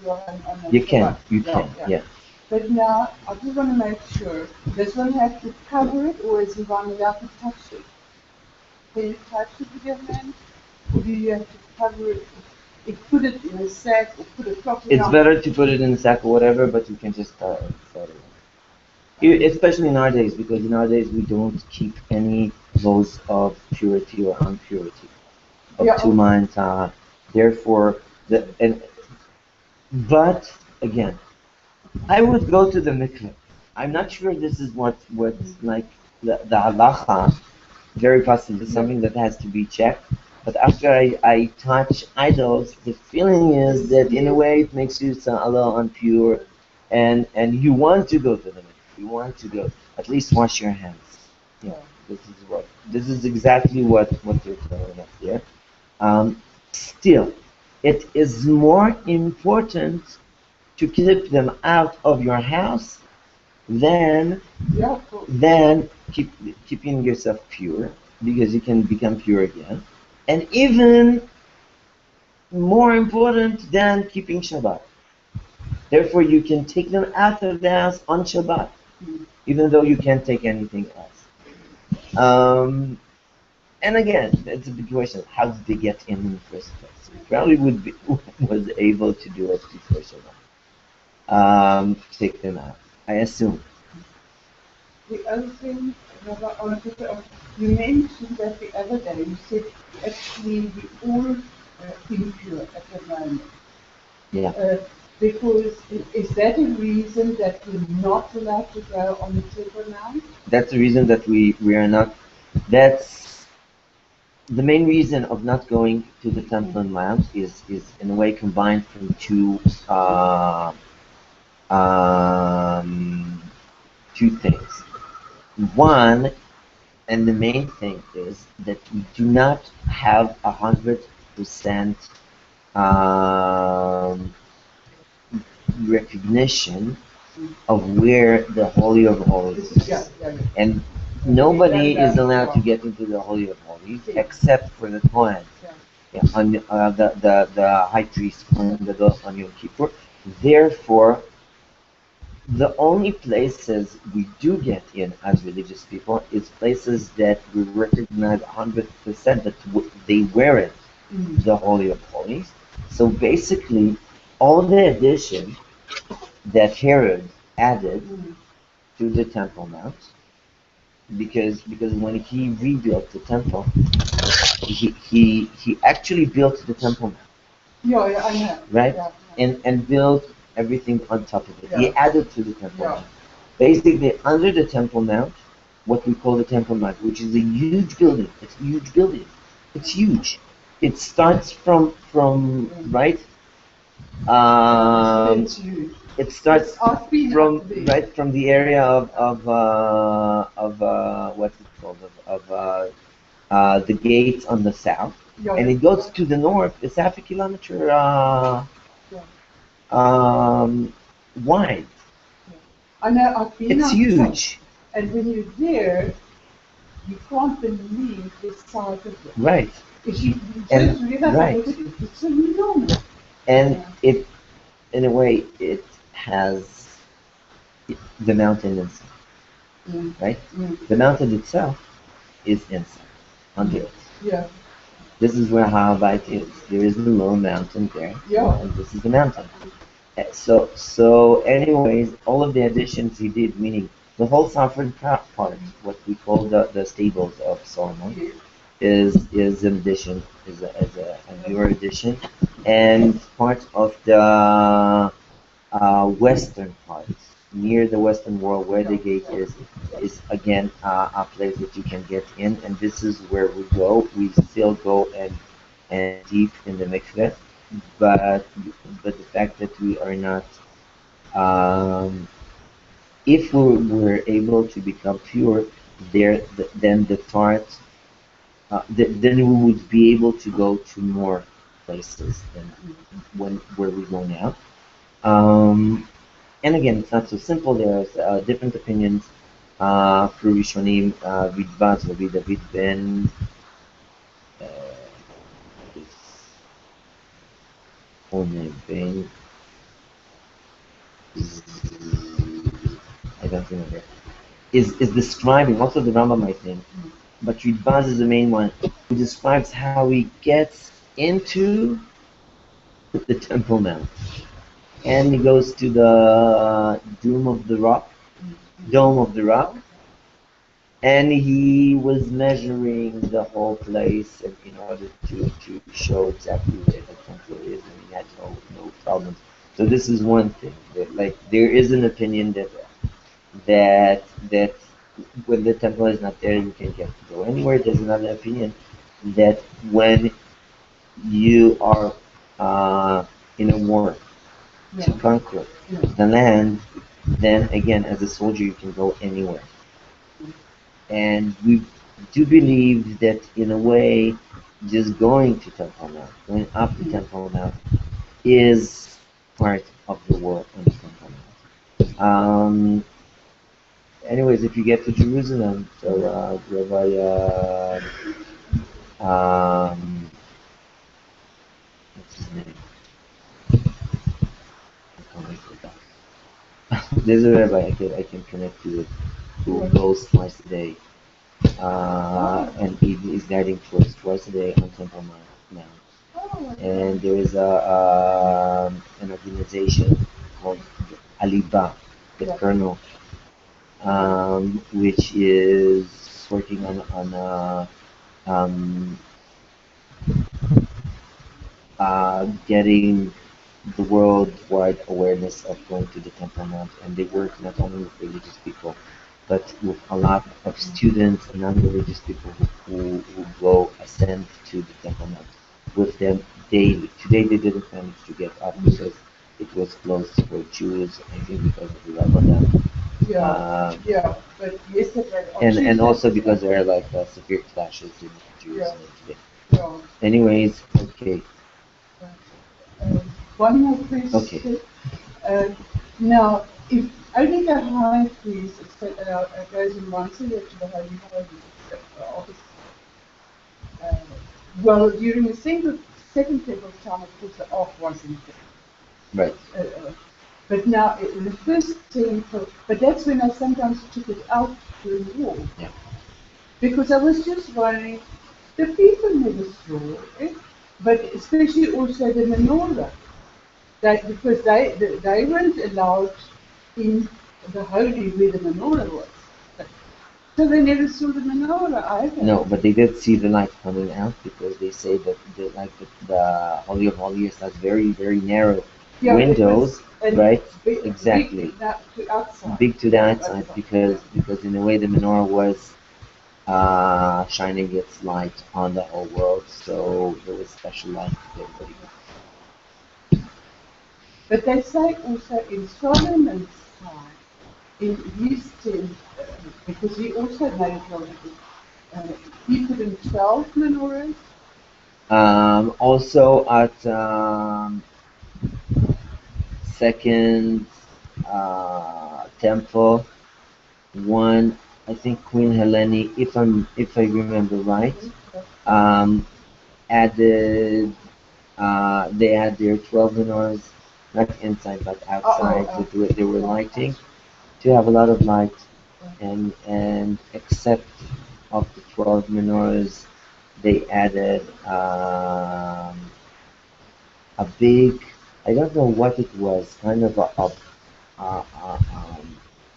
well on You Shabbat. can, you can, yeah. But now, I just want to make sure, does one have to cover it, or is one allowed to touch it? Can you touch it with your hand, or do you have to cover it, put it in a sack, or put it properly It's on? better to put it in a sack or whatever, but you can just start it. Especially nowadays, because nowadays we don't keep any laws of purity or impurity of Yeah, two minds. Therefore, but again, I would go to the mikveh. I'm not sure this is what's like the halacha. Very possibly something that has to be checked. But after I touch idols, the feeling is that in a way it makes you a little impure, and you want to go to the mikveh. You want to go at least wash your hands. Yeah, this is exactly what they're telling us here. Still, it is more important to keep them out of your house than keeping yourself pure, because you can become pure again, and even more important than keeping Shabbat. Therefore, you can take them out of the house on Shabbat, even though you can't take anything else. And again, it's a big question. How did they get in the first place? He probably was able to do it before Shabbat. Take them out, I assume. The other thing, Rabbi, I wanted to ask, you mentioned that the other day, you said actually we all impure at the moment. Yeah. Because is that a reason that we're not allowed to go on the Temple Mount? That's the reason that we are not. That's the main reason of not going to the Temple Mount is in a way combined from two things. One, and the main thing is that we do not have 100% recognition of where the Holy of Holies is. And nobody is allowed to get into the Holy of Holies except for the Kohen. Yeah, on the high priest Kohen Gadol on Yom Kippur. Therefore, the only places we do get in as religious people is places that we recognize 100% that they weren't the Holy of Holies. So basically, all the addition that Herod added to the Temple Mount, because when he rebuilt the temple, he actually built the Temple Mount. Yeah, I know. Right? Yeah. And built everything on top of it. Yeah. He added to the Temple Mount. Basically, under the Temple Mount, what we call the Temple Mount, which is a huge building. It's a huge building. It's huge. It starts from right. It starts from the area of what's it called of the gates on the south, and it goes to the north. It's half a kilometer wide. I know, I've been It's huge. And when you're there, you can't believe the size of it. Right. You just realize right. It's so enormous. And it, in a way, it has the mountain inside. Right? The mountain itself is inside, on the earth. Yeah. This is where Harabite is. There is a low mountain there, and this is the mountain. So anyways, all of the additions he did, meaning the whole southern part, what we call the stables of Solomon, is an addition, is a newer addition, and part of the western part, near the western wall where the gate is again a place that you can get in, and this is where we go. We still go and deep in the mikveh, but the fact that we are not, if we were able to become pure, then the part, then we would be able to go to more places than where we go now. And again, it's not so simple. There's different opinions. For Rishonim, Vidbaz, Rabbi David ben full name Ben I don't remember, is describing, also the Rambam I think, but Ridbaz is the main one, who describes how he gets into the Temple Mount. And he goes to the dome of the rock, and he was measuring the whole place in order to show exactly where the temple is, and he had no problems. So this is one thing. That, like, there is an opinion that when the temple is not there, you can get to go anywhere. There's another opinion that when you are in a war to conquer the land, then again, as a soldier, you can go anywhere. And we do believe that, in a way, just going to Temple Mount, going up to Temple Mount, is part of the war on the Temple Mount. Anyways, if you get to Jerusalem, so Rabbi, what's his name? There's a rabbi I can connect you with who goes twice a day, and he is guiding tours twice a day on Temple Mount. And there is an organization called Aliba, the Colonel, which is working on getting the worldwide awareness of going to the Temple Mount, and they work not only with religious people, but with a lot of students and non-religious people who go ascend to the Temple Mount with them daily. Today they didn't manage to get up because it was closed for Jews, I think because of the Ramadan. But yesterday, and also because there are like severe clashes in Jerusalem today. Anyways, okay. One more question. Okay. Now, if only the high priest goes in once a year to the Holy Office, well, during the second temple time, of course, the ark wasn't there. Right. But now, in the first temple, but that's when I sometimes took it out during the war. Yeah. Because I was just worried, the people never saw it, but especially also the menorah. Because they weren't allowed in the holy where the menorah was. So they never saw the menorah either. No, but they did see the light coming out, because they say that the Holy of Holies has very, very narrow windows, right? Exactly. Big to the outside, because in a way the menorah was shining its light on the whole world, so there was special light for everybody. But they say also in Solomon's time, in his tent, because he also made it like he put in 12 menorahs. Also at second temple, one, I think Queen Helene, if I remember right, added they had their 12 menorahs, not inside but outside, that they were lighting, to have a lot of light, and except of the 12 menorahs, they added a big, I don't know what it was, kind of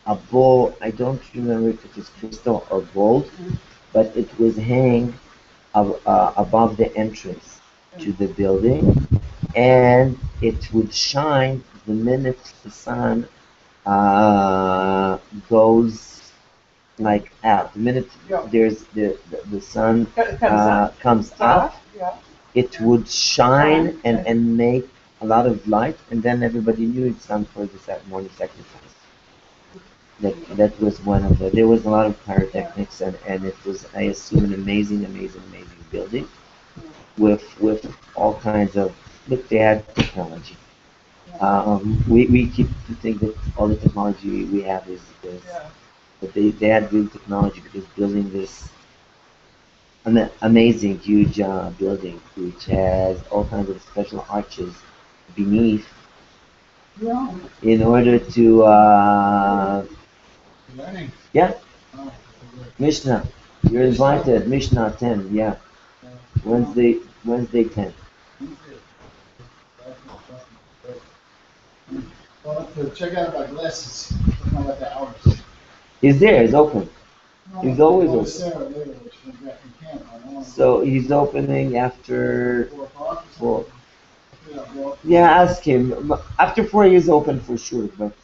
a bowl. I don't remember if it was crystal or gold, but it was hanging above the entrance to the building, and it would shine the minute the sun goes like out. The minute there's the sun comes up, it would shine and make a lot of light, and then everybody knew it's time for the morning sacrifice. That was one of the. There was a lot of pyrotechnics, and it was, I assume, an amazing building with all kinds of. Look, they had technology. We keep to think that all the technology we have is but they had good technology, because building this amazing, huge building, which has all kinds of special arches beneath, Yeah. in order to, Learning. yeah, Oh, Mishnah. You're invited, Mishnah 10, yeah. Wednesday 10. I'll have to check out my glasses. I don't know what the hours. He's there, he's open. He's always I'll open. Sarah later when she comes back from camp. I don't want to So he's opening after 4 o'clock or 4. something. Yeah, well, Yeah, ask him. After 4 he's open for sure, but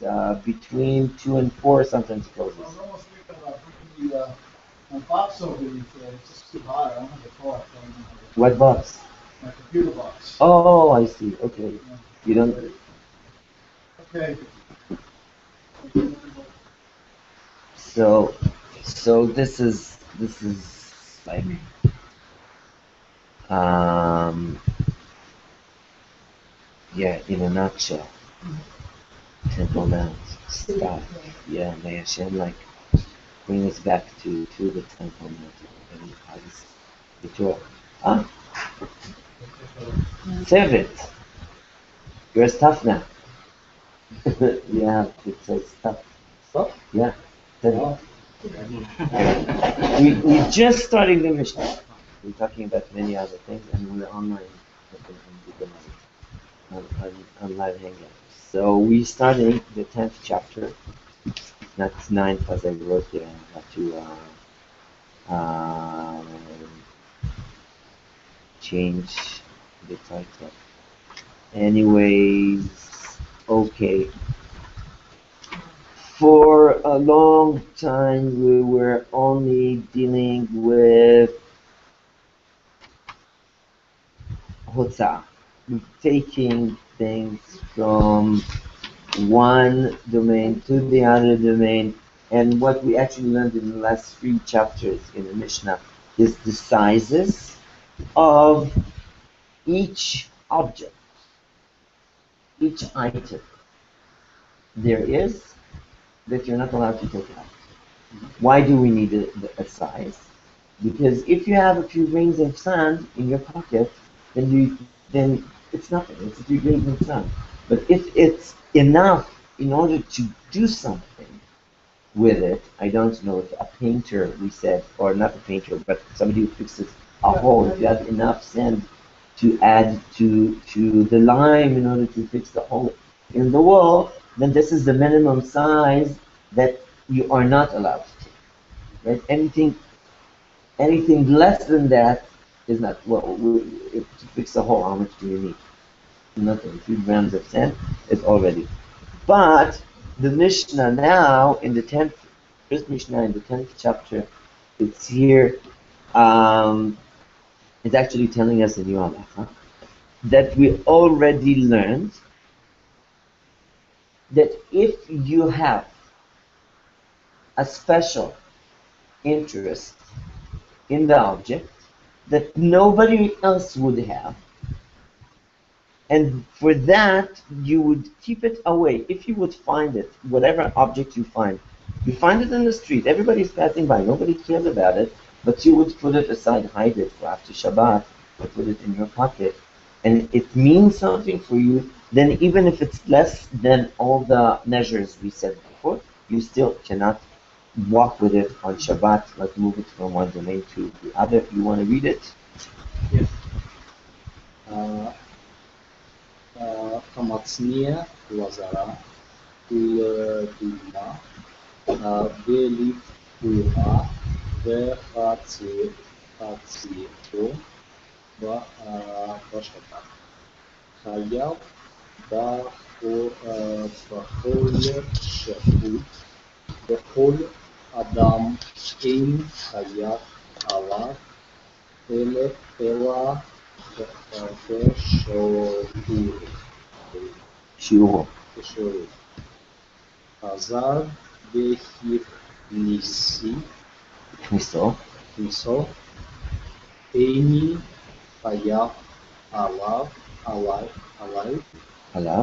between 2 and 4 sometimes I closes. was almost thinking about bringing my box over here today. It's just too hot. I don't have the car. So I don't know how to- What box? My computer box. Oh, I see. Okay. Yeah. You don't. Okay. So this is like um yeah, in a nutshell, Temple Mount stuff. Yeah, may Hashem like bring us back to the Temple Mount and how this the Torah. Ah, save it. You're a staff now. Yeah, it says stuff. Stop? Yeah. Save it. Oh. We're just starting the Mishnah. We're talking about many other things, and we're online on live hangout. So we're starting the 10th chapter, not 9th as I wrote there. I have to change the title. Anyways, okay. For a long time, we were only dealing with Hotza, taking things from one domain to the other domain. And what we actually learned in the last 3 chapters in the Mishnah is the sizes of each object, each item there is that you're not allowed to take out. Why do we need a size? Because if you have a few grains of sand in your pocket, then it's nothing. It's a few grains of sand. But if it's enough in order to do something with it, I don't know if a painter, we said, or not a painter, but somebody who fixes a hole, if you have enough sand to add to the lime in order to fix the hole in the wall, then this is the minimum size that you are not allowed to take. Right? Anything less than that is not, well, to fix a hole, how much do you need? Nothing. A few grams of sand is already. But the Mishnah now, in the 10th, first Mishnah in the 10th chapter, it's here, it's actually telling us in Yom that we already learned that if you have a special interest in the object that nobody else would have, and for that you would keep it away. If you would find it, whatever object you find it in the street, everybody's passing by, nobody cares about it, but you would put it aside, hide it for after Shabbat, or put it in your pocket, and it means something for you, then even if it's less than all the measures we said before, you still cannot walk with it on Shabbat, like move it from one domain to the other. You want to read it? Yes. כמצניע לזרה ולדוגמה בלפויה וחציתו בשבת. חייב בכל שחוט, בכל אדם אין חייב עליו אלא שיעורו. חזר והכניסו, איני חייב עליו, אלא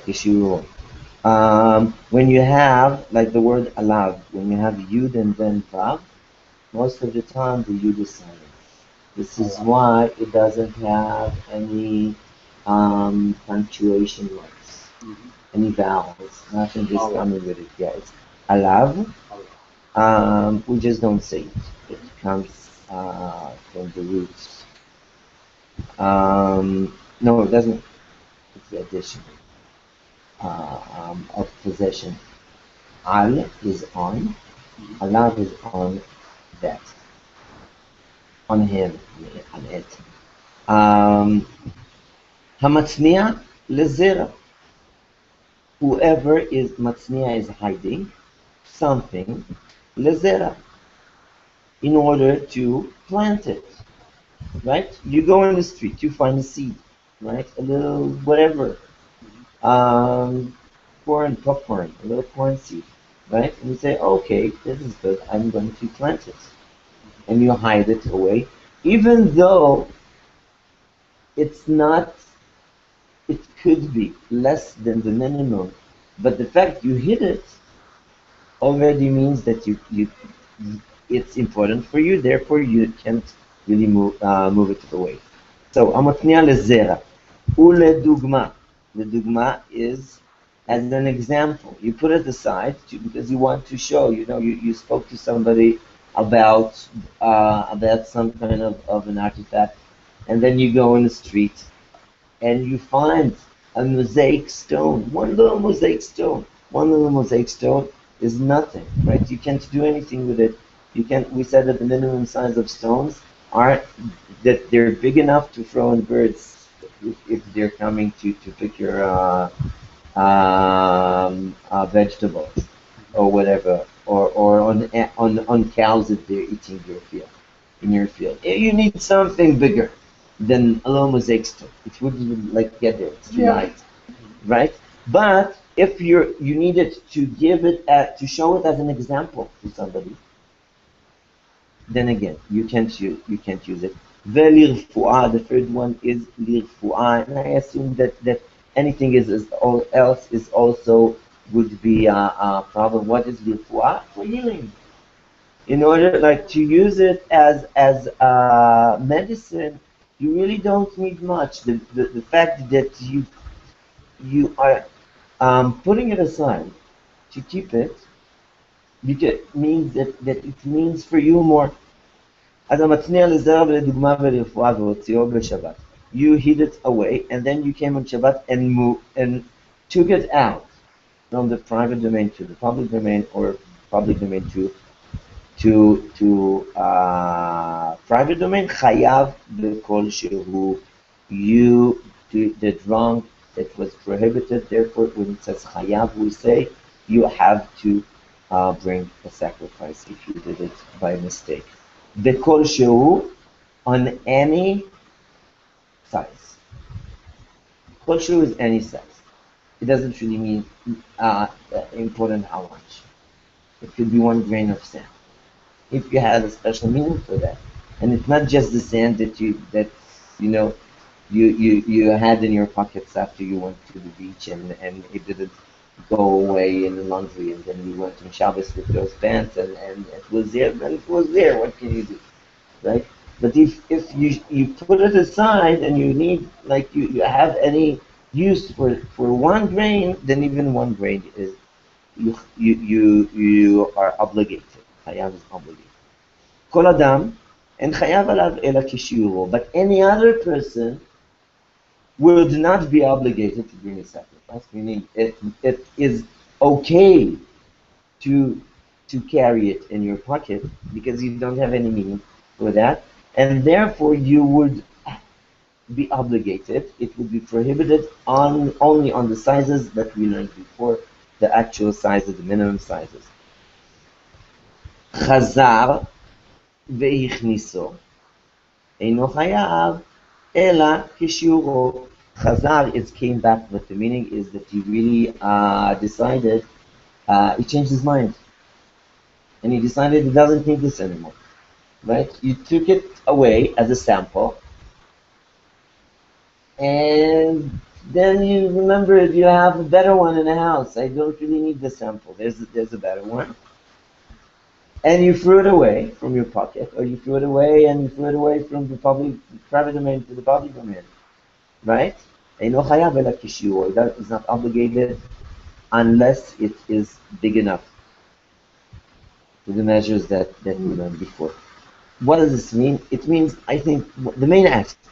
Kishiuro. When you have, like the word alav, when you have yud and then vav, most of the time the yud is silent. This is why it doesn't have any punctuation marks, any vowels, nothing is coming with it. Yeah, it's alav. We just don't say it. It comes from the roots. No, it doesn't. It's the addition of possession. Al is on. Alav is on that. On him, on it. Hamatzniya lezera. Whoever is matzniya is hiding something lezera in order to plant it. Right? You go in the street, you find a seed, right? A little whatever, corn, popcorn, a little corn seed, right? And you say, okay, this is good. I'm going to plant it, and you hide it away, even though it's not. It could be less than the minimum, but the fact you hid it already means that it's important for you. Therefore, you can't really move it away. So, amotnia lezera, uledugma. The dugma is as an example. You put it aside because you want to show. You spoke to somebody about some kind of an artifact, and then you go in the street and you find a mosaic stone, one little mosaic stone. One little mosaic stone is nothing, right? You can't do anything with it. We said that the minimum size of stones are that they're big enough to throw in birds if they're coming to pick your vegetables or whatever, or on cows if they're eating in your field. You need something bigger than a little mosaic stone. It wouldn't get there. It's too light, right? But if you need it to to show it as an example to somebody, then again you can't use it. Velirfu'ah, the third one is lirfu'ah, and I assume that anything else is also would be a problem. What is lirfu'ah? For healing. In order to use it as medicine, you really don't need much. The fact that you are putting it aside to keep it, because means that it means for you more. You hid it away, and then you came on Shabbat and took it out from the private domain to the public domain, or public domain to private domain. Chayav b'kol shehu. You did wrong. It was prohibited. Therefore, when it says chayav, we say you have to bring a sacrifice if you did it by mistake. B'kol shehu, on any size. Kol shehu is any size. It doesn't really mean important how much. It could be 1 grain of sand, if you had a special meaning for that. And it's not just the sand that you had in your pockets after you went to the beach and it didn't go away in the laundry, and then you went on Shabbos with those pants and it was there, and it was there. What can you do, right? But if you put it aside and you need, you have any use for 1 grain, then even 1 grain is you are obligated. Chayav is obligated. Kol adam and chayav alav ela kishiuro. But any other person would not be obligated to bring a sacrifice. Meaning, it is okay to carry it in your pocket because you don't have any meaning for that, and therefore you would be obligated. It would be prohibited only on the sizes that we learned before, the actual sizes, the minimum sizes. Chazar veichniso eino chayav ela kishiuro. Chazar came back, but the meaning is that he really decided, he changed his mind, and he decided he doesn't need this anymore. Right? You took it away as a sample, and then you remembered you have a better one in the house. I don't really need the sample. There's a better one. and you threw it away from your pocket, or you threw it away and you threw it away from the private domain to the public domain, right? אינו חייב אלא כשיעור. That is not obligated unless it is big enough to the measures that we learned before. What does this mean? It means, I think, the main aspect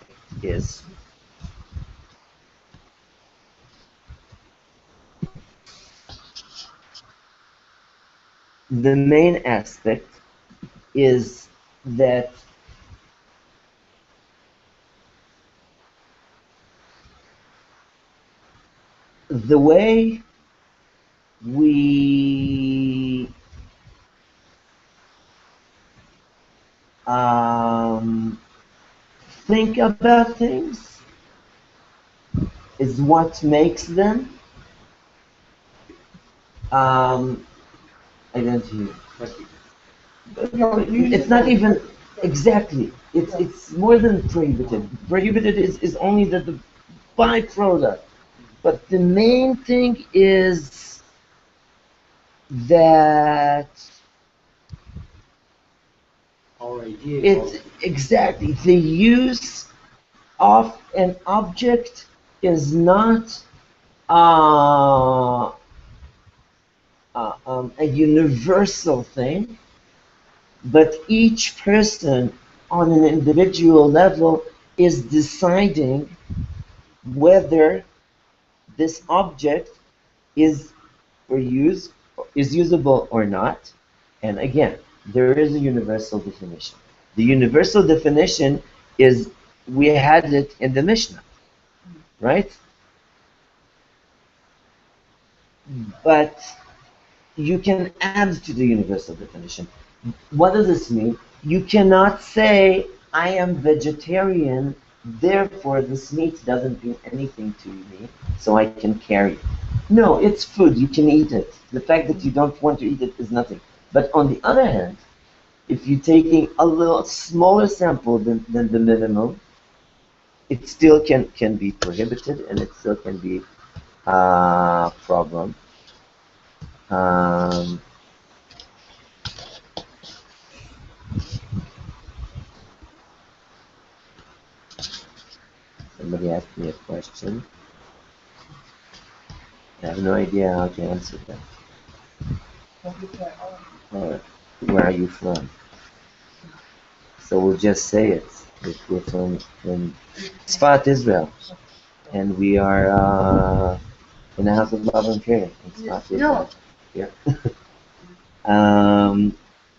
is that the way we think about things is what makes them. I don't hear. It's not even exactly. It's more than prohibited. Prohibited is only the byproduct. But the main thing is that it's exactly the use of an object is not a universal thing, but each person on an individual level is deciding whether this object is usable or not. And again, there is a universal definition. The universal definition is, we had it in the Mishnah, right? But you can add to the universal definition. What does this mean? You cannot say, I am vegetarian, therefore this meat doesn't mean anything to me, so I can carry it. No, it's food, you can eat it. The fact that you don't want to eat it is nothing. But on the other hand, if you're taking a little smaller sample than the minimum, it still can be prohibited, and it still can be a problem. Somebody asked me a question. I have no idea how to answer that. Where are you from? So we'll just say it. We're from Tzfat, Israel. And we are in the house of love and care in Tzfat, Israel. Yeah.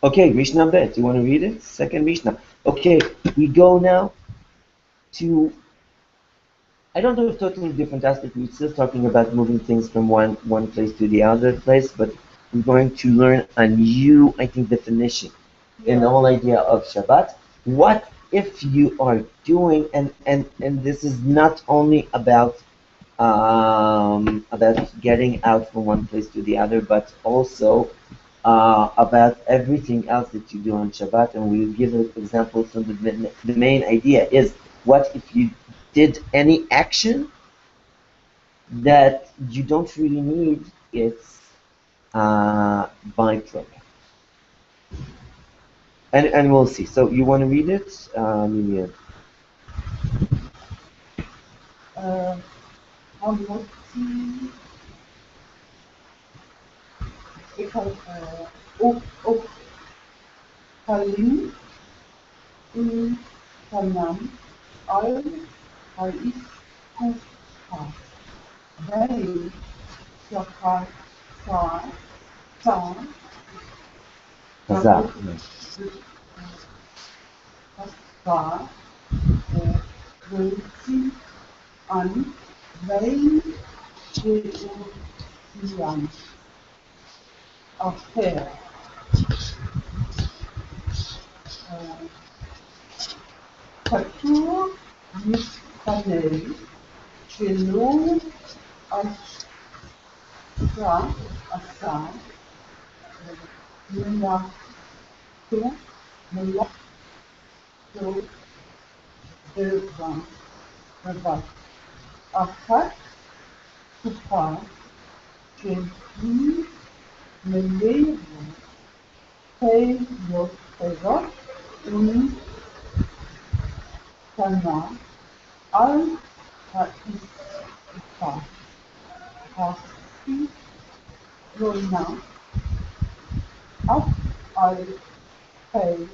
Okay, Mishnah Bet. Do you want to read it? Second Mishnah. Okay, we go now to, I don't know if totally different aspect. We're still talking about moving things from one place to the other place, but we're going to learn a new, I think, definition in the whole idea of Shabbat. What if you are doing, and this is not only about getting out from one place to the other, but also about everything else that you do on Shabbat. And we'll give an example. So the main idea is, what if you did any action that you don't really need its byproduct? And we'll see. So you want to read it, Mimian? Hamoti Kalim Tanam Al Haris Kufa Very Shakar Sa Hazak. Sa Völzi An Vein Sian Affair Katur Mispanel Shelo Asa Mulatu Devan Ravat Achat Kupa Sheli Melevo Hey Yot Ezot Uni Kana Al Ha'ispa Hasi Rona Af Al Hey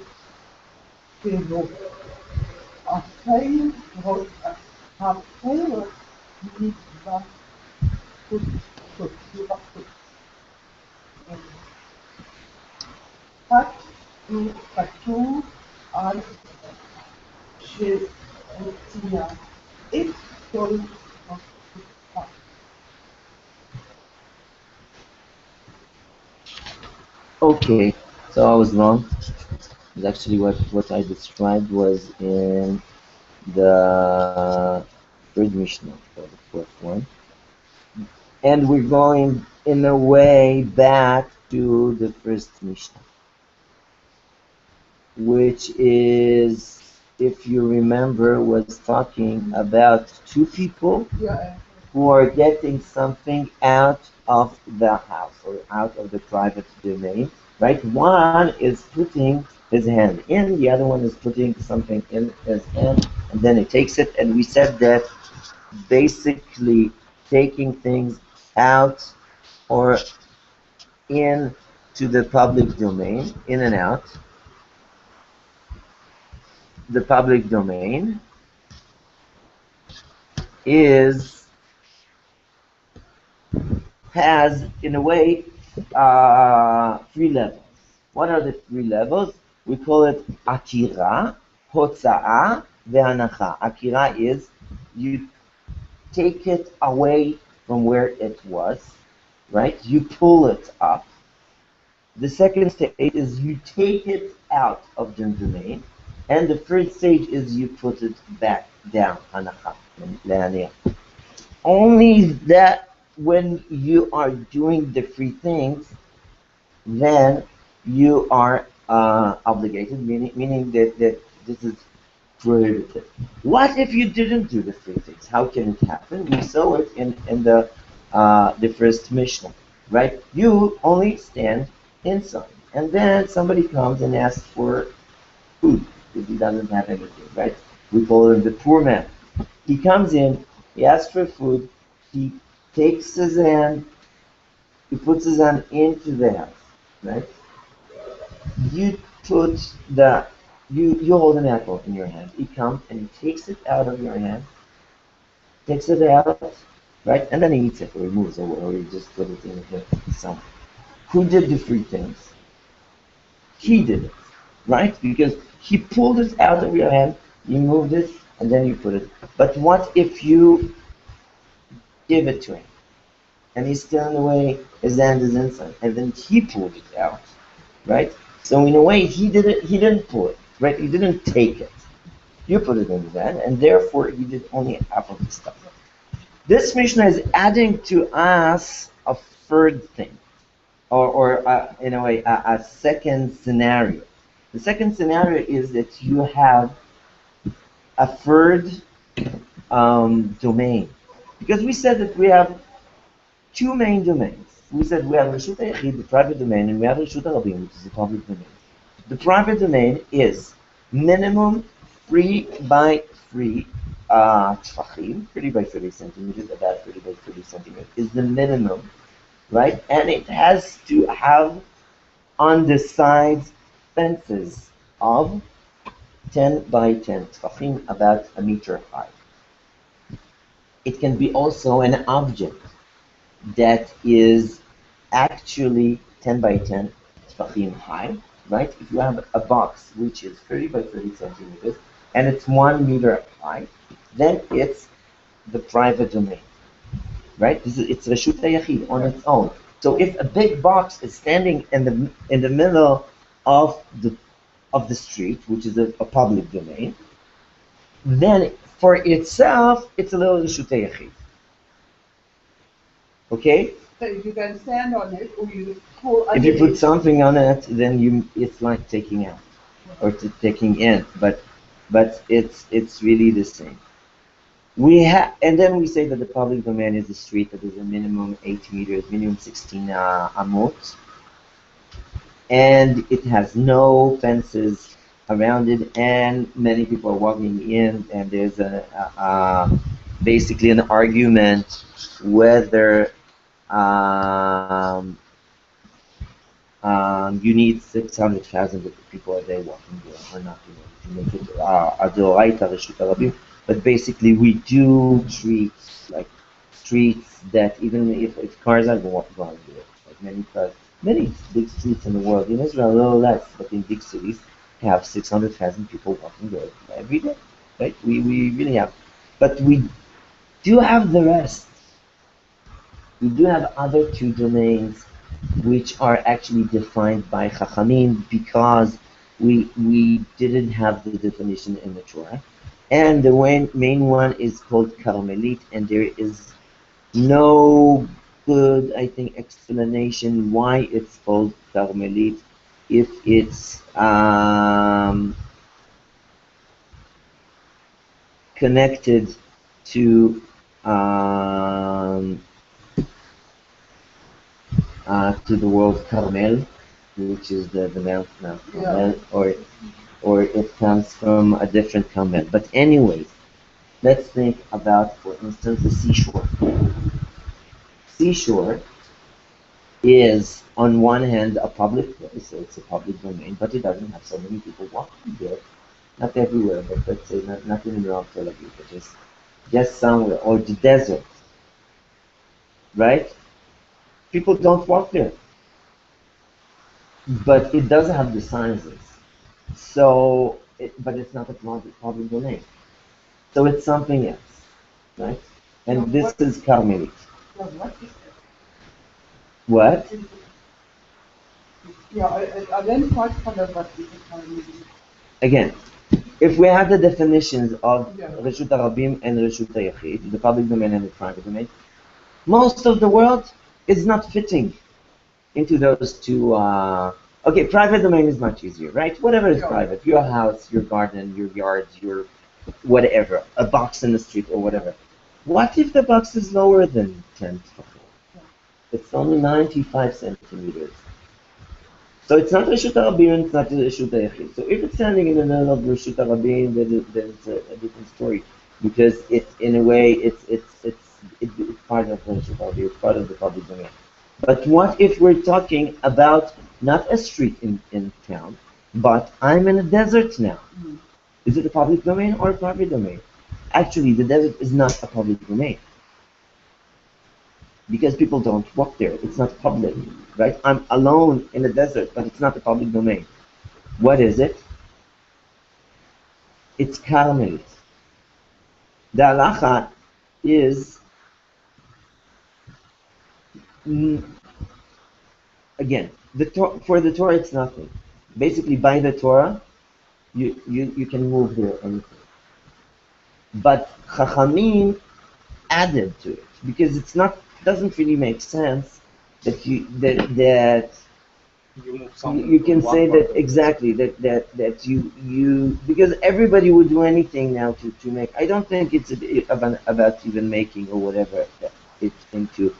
Kero Afei Rot Afei Rot Nidva Kut Kut Nidva Kut Hat U Katu Al Shetia It Sol Of Okay, so I was wrong. It's actually what I described was in the third mishnah, or the fourth one. And we're going in a way back to the first mishnah, which is, if you remember, was talking about two people Yeah. who are getting something out of the house or out of the private domain, right? One is putting his hand in, the other one is putting something in his hand, and then he takes it. And we said that basically taking things out or in to the public domain, in and out, the public domain has, in a way, three levels. What are the three levels? We call it akira, hotza'a, ve'anacha. Akira is you take it away from where it was, right? You pull it up. The second stage is you take it out of the domain. And the third stage is you put it back down, hanacha, le'aniyah. Only that when you are doing the three things, then you are obligated, meaning that this is prohibited. What if you didn't do the three things? How can it happen? We saw it in the first mishnah, right? You only stand inside, and then somebody comes and asks for food if he doesn't have anything, right? We call him the poor man. He comes in, he asks for food, he takes his hand, he puts his hand into the house, right? You put the you hold an apple in your hand. He comes and he takes it out of your hand, takes it out, right? And then he eats it or he moves or he just put it in the sun. Who did the three things? He did it, right? Because he pulled it out of your hand, you moved it, and then you put it. But what if you give it to him? And he's still in the way, his hand is inside, and then he pulled it out, right? So in a way, he didn't pull it, right? He didn't take it. You put it in his hand, and therefore he did only half of the stuff. This Mishnah is adding to us a third thing, or in a way, a second scenario. The second scenario is that you have a third domain, because we said that we have two main domains. We said we have Reshut HaYachid, the private domain, and we have Reshut HaRabim, which is the public domain. The private domain is minimum 3 by 3 tfachim, 30 by 30 centimeters, about 30 by 30 centimeters is the minimum, right? And it has to have on the sides fences of 10 by 10 tfachim, about a meter high. It can be also an object that is actually 10 by 10 tfachim high, right? If you have a box which is 30 by 30 centimeters and it's 1 meter high, then it's the private domain, right? It's Reshut HaYachid on its own. So if a big box is standing in the middle of the street, which is a public domain, then for itself it's a little Reshut HaYachid. Okay? So you can stand on it, or you pull. If you put something on it, then it's like taking out or taking in, but it's really the same. And then we say that the public domain is the street that is a minimum 8 meters, minimum 16 amot, and it has no fences around it, and many people are walking in, and there's basically an argument whether um, you need 600,000 people a day walking there or not in order to make it a Doraita Reshut Arabim. But basically, we do treat like streets that even if cars are going there, like many big streets in the world, in Israel a little less, but in big cities, have 600,000 people walking there every day. Right? We really have, but we do have the rest. We do have other two domains which are actually defined by Chachamim because we didn't have the definition in the Torah. And the main one is called Carmelit, and there is no good, I think, explanation why it's called Carmelit if it's connected to the word Carmel, which is the Mount Carmel, or it comes from a different Carmel. But anyways, let's think about, for instance, the seashore. Seashore is, on one hand, a public place, so it's a public domain, but it doesn't have so many people walking there. Not everywhere, but let's say not in around Tel Aviv, but just somewhere, or the desert, right? People don't walk there, but it does have the sizes. So, but it's not a public domain. So it's something else, right? And this is Carmelit. What? Again, if we have the definitions of Reshut Arabim and Reshut Hayachid, the public domain and the private domain, most of the world is not fitting into those two. Okay, private domain is much easier, right? Whatever is private, your house, your garden, your yard, your whatever, a box in the street or whatever. What if the box is lower than 10 tefachot? It's only 95 centimeters. So it's not Reshut Arabim, it's not Reshut Hayachid. So if it's standing in the middle of Reshut Arabim, then it's a different story, because in a way it's part of Reshut Arabim, it's part of the public domain. But what if we're talking about not a street in town, but I'm in a desert now? Is it a public domain or a private domain? Actually, the desert is not a public domain, because people don't walk there. It's not public, right? I'm alone in the desert, but it's not a public domain. What is it? It's Carmelit. The halacha is, again, for the Torah it's nothing. Basically, by the Torah, you can move there anything. But Chachamim added to it, because doesn't really make sense that you can say that exactly that you because everybody would do anything now to make. I don't think it's about even making or whatever it into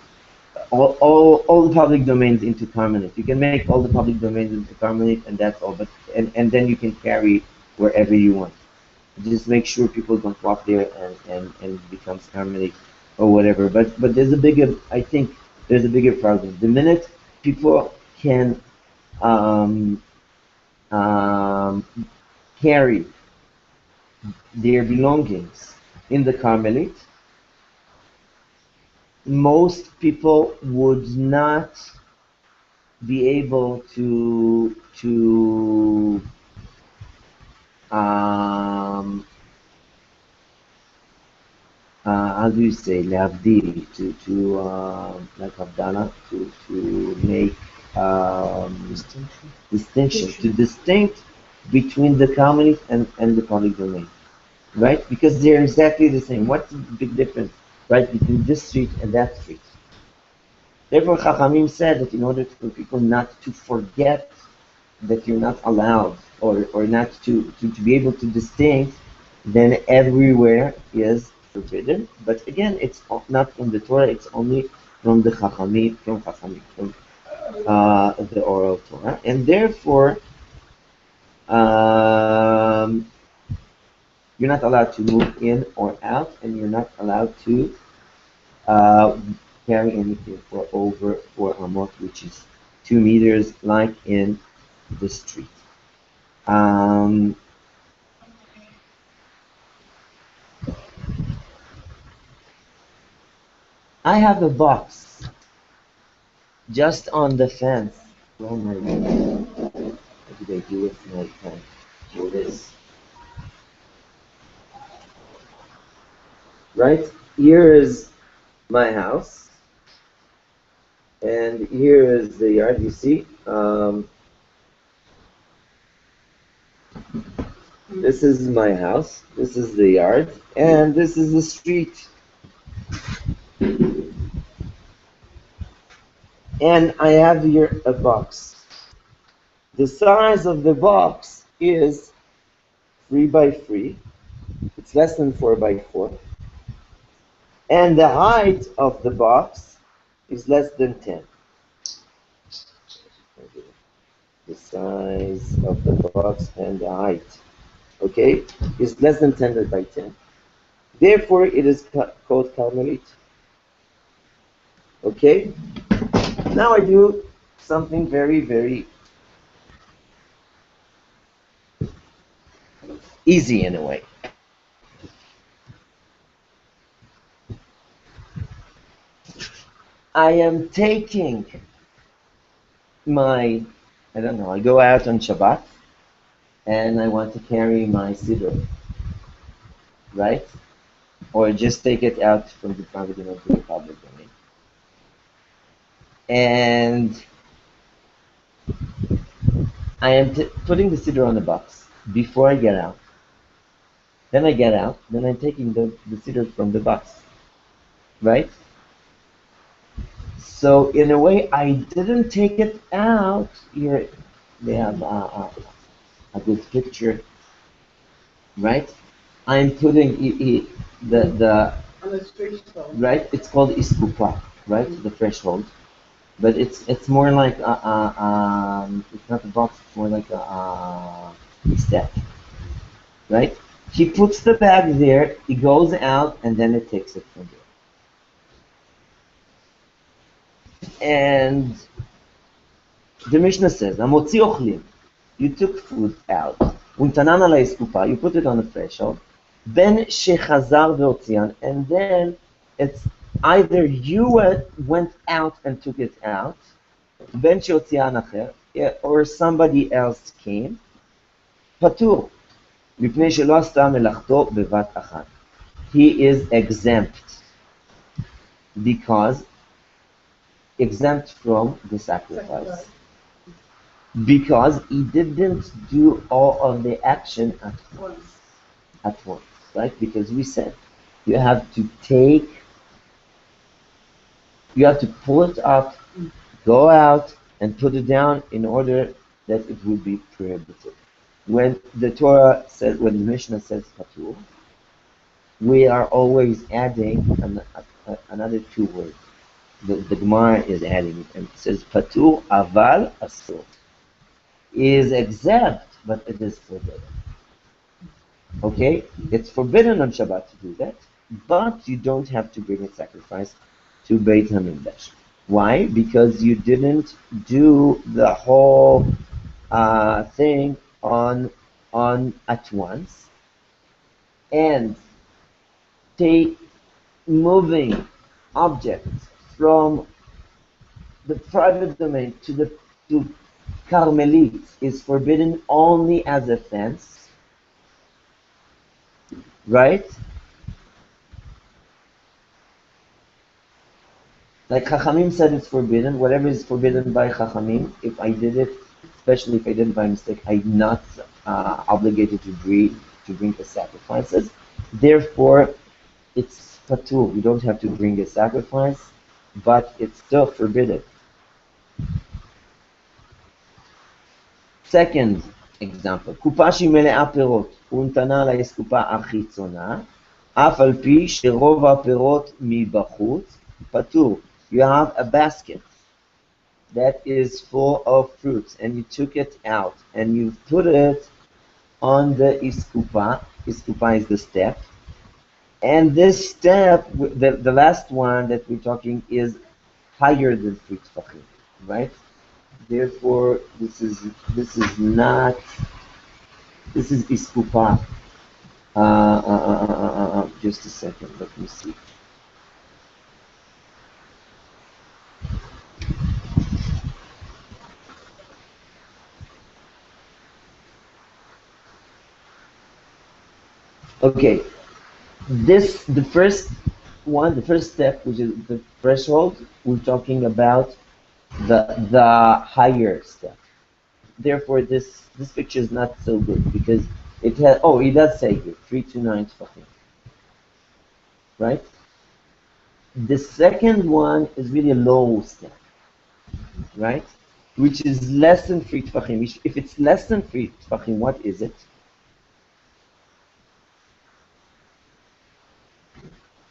all the public domains into Carmelit. You can make all the public domains into Carmelit, and that's all. But and then you can carry wherever you want. Just make sure people don't walk there and it becomes Carmelit or whatever. But there's a bigger, I think there's a bigger problem. The minute people can carry their belongings in the Carmelit, most people would not be able to how do you say, lehavdil, to like Abdallah, to make distinction, to distinct between the Carmelit and the public domain, right? Because they're exactly the same. What's the big difference, right, between this street and that street? Therefore, Chachamim said that in order for people not to forget that you're not allowed, or not to be able to distinct, then everywhere is forbidden. But again, it's not from the Torah, it's only from the Chachamim, from the oral Torah, and therefore you're not allowed to move in or out, and you're not allowed to uh, carry anything for over 4 amot, which is 2 meters, like in the street. Um, I have a box just on the fence. Oh my God. What did I do with my pen? For this. Right? Here is my house. And here is the yard. You see? This is my house. This is the yard. And this is the street. And I have here a box. The size of the box is 3 by 3. It's less than 4 by 4. And the height of the box is less than 10. The size of the box and the height, okay, is less than 10 by 10. Therefore, it is called Carmelit. Okay? Now I do something very, very easy in a way. I am taking my, I don't know, I go out on Shabbat and I want to carry my siddur, right? Or just take it out from the private domain to the public domain. And I am putting the siddur on the box before I get out. Then I get out, then I'm taking the siddur from the box, right? So in a way, I didn't take it out. Here, they have a good picture, right? I'm putting the right. It's called iskupa, right? The threshold, but it's more like it's not a box. It's more like a step, right? He puts the bag there. He goes out, and then it takes it from there. And the Mishnah says, "Amotzi ochlim." You took food out. Untanan ala iskupa. You put it on the threshold. Ben shechazar veotzian, and then it's either you went out and took it out, ben sheotzian acher, or somebody else came. Patur, mipnei shelo asta melachto bevat achat. He is exempt because exempt from the sacrifice. Because he didn't do all of the action at once, right? Because we said you have to pull it up, go out, and put it down in order that it would be prohibited. When the Torah says, when the Mishnah says patur, we are always adding another 2 words. The Gemara is adding it, and it says patur aval asur. Is exempt, but it is forbidden. Okay? It's forbidden on Shabbat to do that, but you don't have to bring a sacrifice to Beit HaMikdash. Why? Because you didn't do the whole thing on at once, and moving objects from the private domain to Carmelit is forbidden only as a fence, right? Like Chachamim said it's forbidden. Whatever is forbidden by Chachamim, if I did it, especially if I did it by mistake, I'm not obligated to bring the sacrifices. Therefore, it's patur. You don't have to bring a sacrifice, but it's still forbidden. Second example, קופה שהיא מלאה פירות, הוא נתנה לה קופה החיצונה, אף על פי שרוב הפירות מבחוץ, פטור. You have a basket that is full of fruits and you took it out and you put it on the iskupa. Iskupa is the step. And this step, the last one that we're talking is higher than 3 tefachim, right? Therefore, this is not, this is iskupa. Just a second, let me see. Okay, the first one, the first step, which is the threshold, we're talking about the higher step. Therefore, this picture is not so good because it has, oh, it does say here 3 to 9 tefachim, right? The second one is really a low step, right? Which is less than 3 tefachim. If it's less than 3 tefachim, what is it?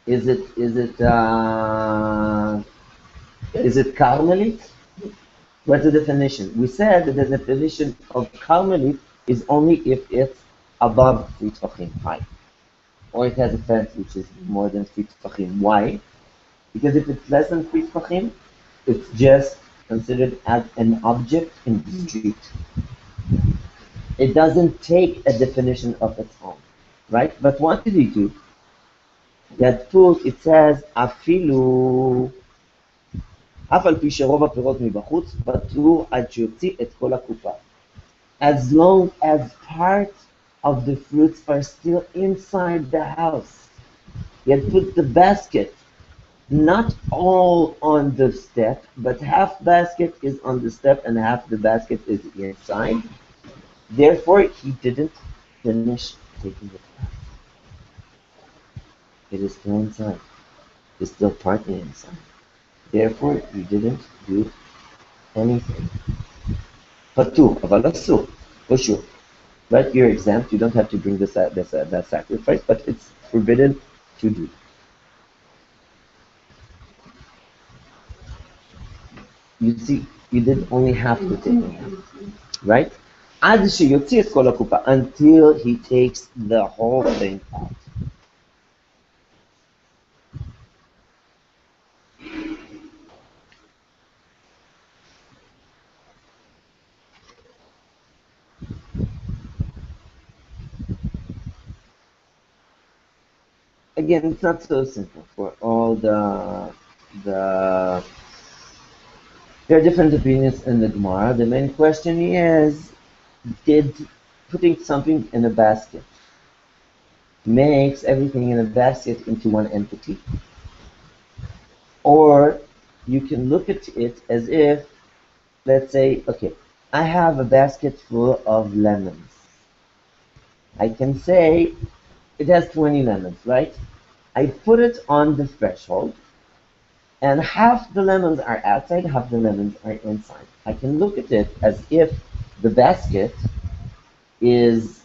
Is it Carmelite? What's the definition? We said that the definition of Carmelite is only if it's above 3 tefachim high, or it has a fence which is more than 3 tefachim. Why? Because if it's less than 3 tefachim, it's just considered as an object in the street. It doesn't take a definition of its own, right? But what did he do? That put, it says, afilu, אף על פי שרוב הפירות מבחוץ, פטור עד שיוציא את כל הקופה. As long as part of the fruits are still inside the house. You had put the basket, not all on the step, but half basket is on the step and half the basket is inside. Therefore, he didn't finish taking it out. It is still inside. It's still partly inside. Therefore, you didn't do anything. Patur, אבל אסור, for sure. Right? You're exempt. You don't have to bring that sacrifice, but it's forbidden to do. You see, you did only have to take it out, right? עד שיוציא את כל הקופה, until he takes the whole thing out. Again, it's not so simple for all there are different opinions in the Gemara. The main question is, did putting something in a basket makes everything in a basket into one entity? Or you can look at it as if, let's say, okay, I have a basket full of lemons. I can say it has 20 lemons, right? I put it on the threshold, and half the lemons are outside, half the lemons are inside. I can look at it as if the basket is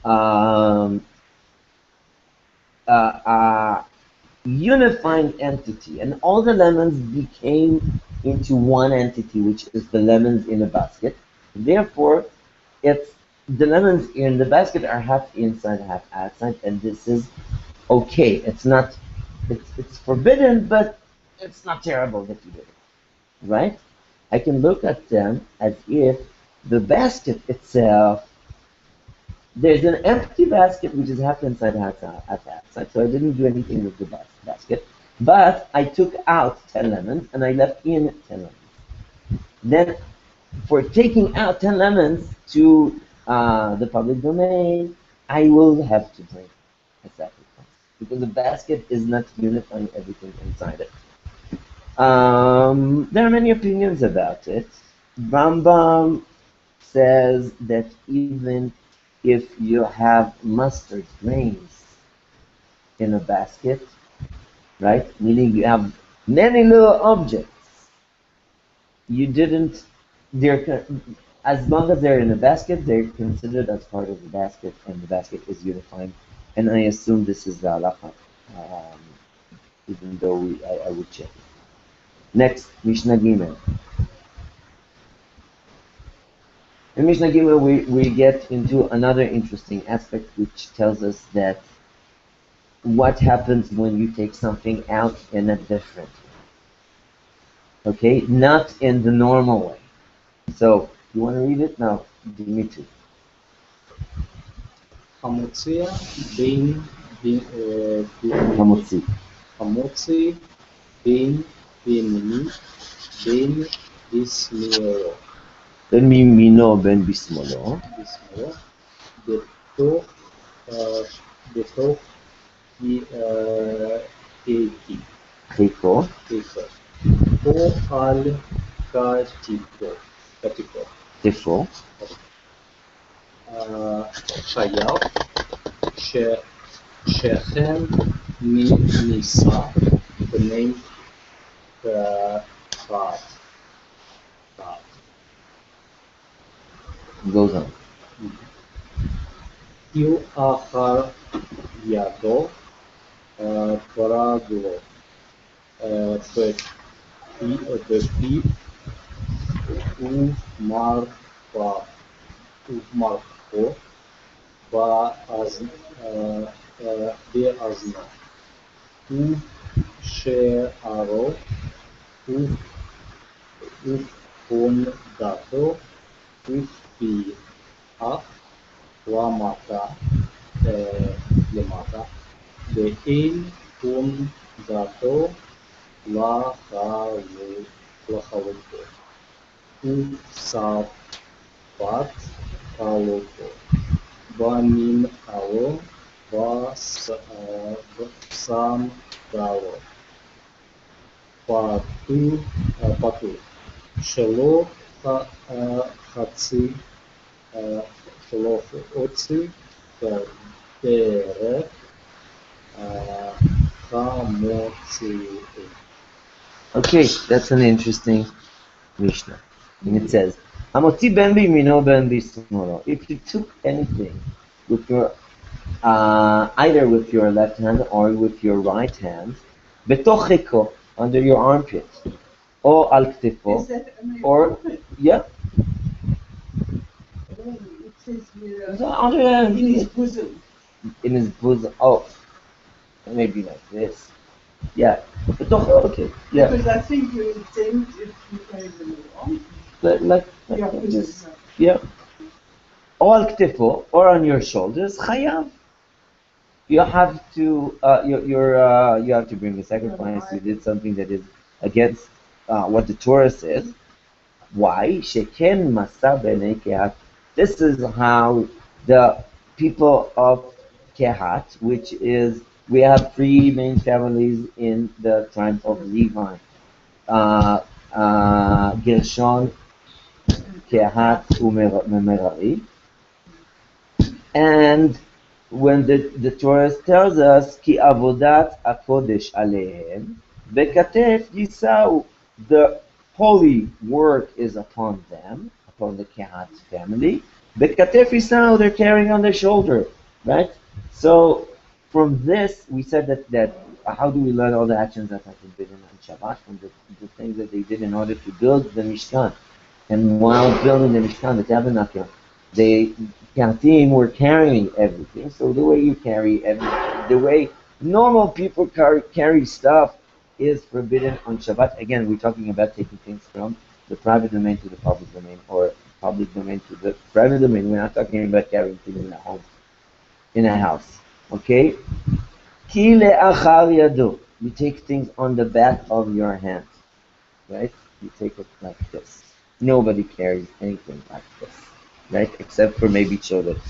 a unifying entity, and all the lemons became into one entity, which is the lemons in a basket. Therefore, it's the lemons in the basket are half inside, half outside, and this is okay. It's not, it's forbidden, but it's not terrible that you did it, right? I can look at them as if the basket itself, there's an empty basket which is half inside, half outside, so I didn't do anything with the basket, but I took out 10 lemons and I left in 10 lemons. Then, for taking out 10 lemons to the public domain, I will have to bring a sacrifice because the basket is not unifying everything inside it. There are many opinions about it. Rambam says that even if you have mustard grains in a basket, right? Meaning you have many little objects, you didn't, as long as they're in a basket, they're considered as part of the basket, and the basket is unifying. And I assume this is the halacha, even though I would check it. Next, Mishnah Gimel. In Mishnah Gimel, we get into another interesting aspect, which tells us that what happens when you take something out in a different way. Okay? Not in the normal way. So, you want to read it? No, me too. המוציע בין Hamotzi. המוציא בין בימיני בין בשמאלו Ben miminno, ben bismolo. בשמאלו בתוך בתוך חיקי Chiko. או על כתפו Tifo. חייב שכן נישא בני חד. Goes on. יהיו אחר ידו ברגלו בפיו ומרפו באזנו ושערו ופונדתו ופיה למטה ואין פונדתו לחלוטו ושפת חלוטו במנהלו בסנדלו פטור שלא הוציא דרך חמוצי. Okay, that's an interesting Mishnah. And it says, Hamotzi ben bimino ben bismolo. If you took anything with your, either with your left hand or with your right hand, betoch chiko, under your armpit, or al ktifo, or, yeah, It says here, under in his bosom. in his bosom. Oh, maybe like this. Yeah, betoch, okay, yeah, Because I think you intend if you carry them along. like Yeah, this. Yeah. Or al ktifo, or on your shoulders, chayav. You have to, you have to bring a sacrifice. You did something that is against what the Torah says. Why? Sheken masa b'nei kehat. This is how the people of Kehat, which is, we have three main families in the tribe of Levi. Gershon, Kehat, Merari. And when the Torah tells us, Ki avodat akodesh alehem, bekatef yisau, the holy work is upon them, upon the Kehat family. Bekatef yisau, they're carrying on their shoulder, right? So from this, we said that how do we learn all the actions that are forbidden on Shabbat? From the things that they did in order to build the Mishkan. And while building the Mishkan, the tabernacle, the Kehatim were carrying everything. So the way you carry everything, the way normal people carry stuff is forbidden on Shabbat. Again, we're talking about taking things from the private domain to the public domain, or public domain to the private domain. We're not talking about carrying things in a home, in a house. Okay? Ki le'achar yado. You take things on the back of your hand. Right? You take it like this. Nobody carries anything like this. Right? Except for maybe children.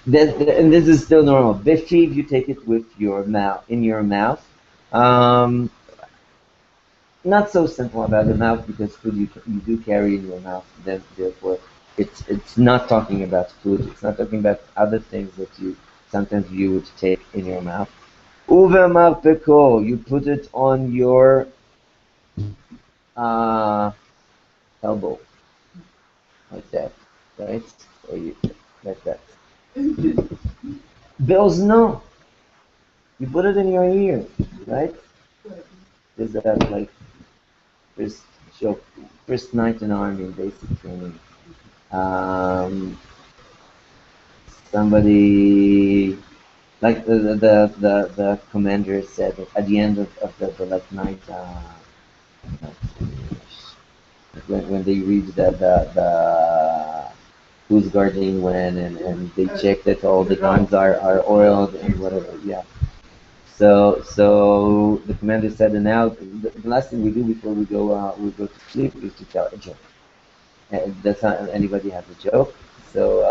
And this is still normal. Bifiv, you take it with your mouth, in your mouth. Not so simple about the mouth, because food you do carry in your mouth. Therefore, it's not talking about food. It's not talking about other things that sometimes you would take in your mouth. Uve marpeko, you put it on your elbow, like that, right? Or like that. Be'ozno, you put it in your ear, right? Is that like first night in army, basic training? Um, somebody like the commander said that at the end of the like night when they read the who's guarding when and they check that all the guns are oiled and whatever. Yeah. So the commander said, and now the last thing we do before we go to sleep is to tell a joke. And that's not anybody has a joke. So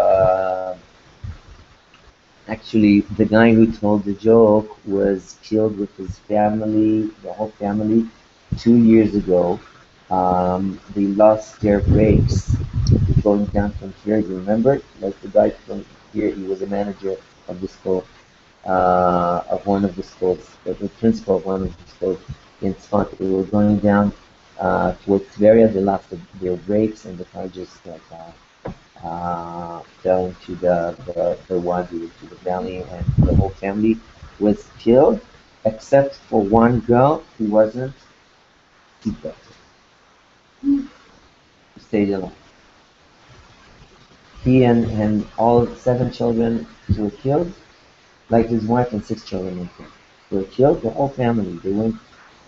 actually, the guy who told the joke was killed with his family, the whole family, 2 years ago. They lost their brakes going down from here. You remember? Like the guy from here, he was a manager of the school, of one of the schools, the principal of one of the schools in Tzfat. They were going down towards Tveria. They lost their brakes, and the car just fell into the wadi, to the valley, and the whole family was killed, except for one girl who wasn't seatbelted. Stayed alive. He and all 7 children were killed, like his wife and 6 children were killed. The whole family. They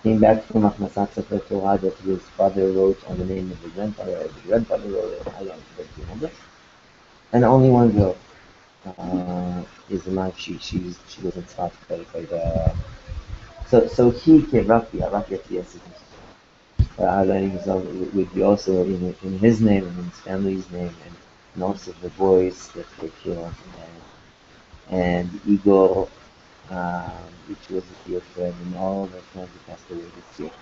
came back from Achnasat Sefer Torah that his father wrote on the name of the grandfather, or the grandfather wrote it. I don't remember. And only one girl is alive. She was inspired by the. So he came Rakia yes. Aligning himself would be also in his name and in his family's name, and also the boys that were killed, and Igor, which was a dear friend, and all the friends who passed away this year.